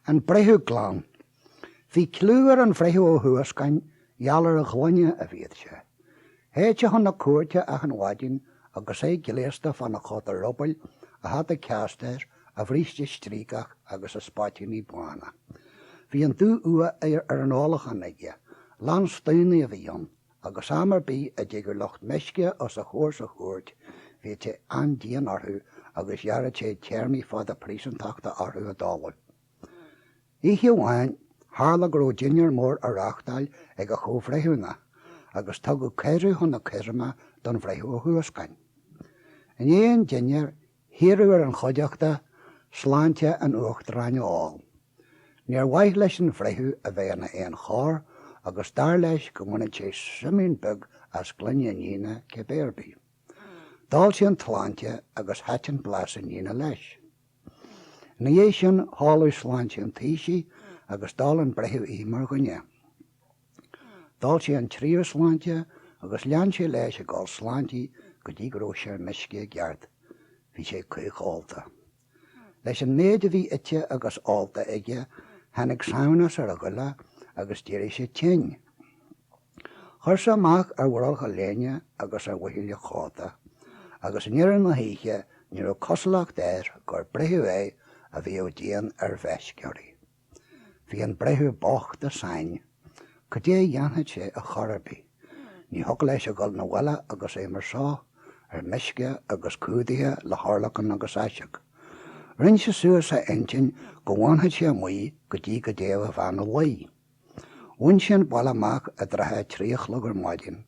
An Breitheamh Glan. Bhí clúar an Breitheamh ó Thuascain geallar a ghlainne a bhíad sé. Héite chun na cuairte ach an bhaidin agus é giléasta fan na chóta robail a had a ceastéir a bhríste strícach agus a spáitiní buana. Bhí an dú ua ar an álach an aige, lan staoine a bhíon, agus amar bí a dtéigur locht meisce os a chóirt, bhí te an díon orthú agus dhearad sé teirmí fád a prísantachta orthú a dálail. Ihe bháin, hála go raibh dinnear mór a reachtáil ag a chomhbhreithúna, agus tugadh ceirú chun na ceirma don Breitheamh ó Thuascain. In éon dinnear, hiarú ar an choideachta, sláinte an uachtaráine áil. Níor waith leis an Breitheamh a bheith na éon chóir, agus dar leis go muna sé simín bug as glunne nína ce béirbí. Dáil sé an tláinte agus heitin blas an nína leis. Na dhé sin hálaú sláinte an tíisi agus dáil an Breitheamh ímar gonne. Dáil sé an tríú sláinte agus lean sé leis a gáil sláintí go dtí go raibh sé meisce geart. Bhí sé chuig álta. Leis an méid a bhí ite agus álta aige, hanig saonas ar a gula agus déirí sé tein. Chuir sé amach ar bhfuilcha léine agus ar bhuiile cháta, agus níor na híche níor ó cosalaach déir gur Breitheamh é a bhí ó díon ar bheisceoirí. Bhí an Breitheamh bocht a sain, go dé dhéanfaid sé a chorabí. Ní thug leis a gáil na bhile agus é mar seo, ar meisce agus cúdaithe le hárlachan agus aiseach. Rinn sé suas a intin go bhainfaid sé muí go dtí go déobh bhean laí. Bhain sin bhil amach a dtrathe tríochla gur maidin.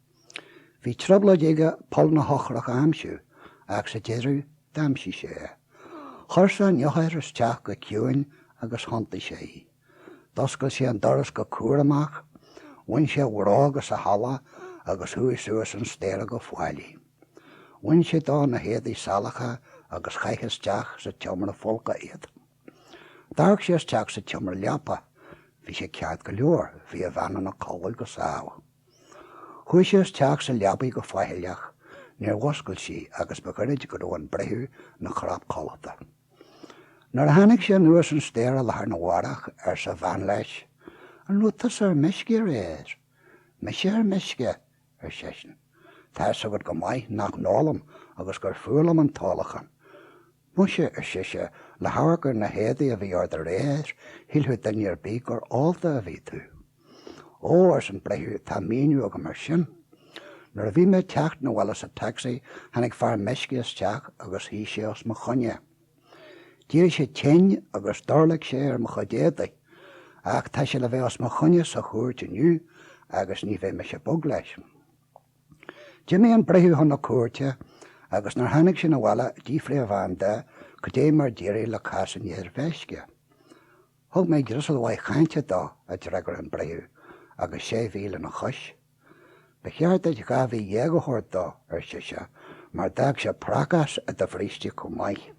Bhí trobla déige pol na hochrach amsú, ach sa déirú damsí sé. Chuir sé neochair isteach go ciúin agus thonta sé. Doscail sé an doras go cuair amach, bhain sé bhrá agus a hala agus thuaidh suas an stéire go fáilí. Bhain sé dá na héadaí salacha agus chaicheteach sa teomar na folca iad. Darg sé isteach sa teomar leapa, bhí sé ceart go leor, bhí a bheanna na cáil go sao. Chuaigh sé isteach sa leapaí go fáileach, níor wascail sí agus becurid go raibh an Breitheamh na chrap cálata. Nar tháinig sé nuas an stéire lethar na bharach ar sa bhean leis, an lutas ar meisce réir. Meise ar meisce ar sesin. Tá sagad go maith nach nálam agus gur fualam an tálachan. Muise ar siise le hairgur na héadaí a bhí ar de réir, hiilthú daine ar bí gur álta a bhí tú. Ó ar san Breitheamh tá míniú aga mar sin. Nuair a bhí mé teacht na bhile sa taxi, hanig fear meisce isteach agus hí sé os mo chonne. Dír sé tein agus darlaigh sé ar mo chodéadaí, ach tá sé le bheith os mo chonne sa chuairt inniu agus ní bheith me sé bog leis. Jimmy an Breitheamh chun na cuairte agus nar tháinig sin na bhile dífré a bhain de go dé mar déirí le casan ar bheisce. Thug méid grosal bhaid chainte dá a dreagar an Breitheamh agus 6,000 na chois. Becheart a ga bhí dhéagahort dá ar siise, mar dag sé pragas a do bhríste go maith.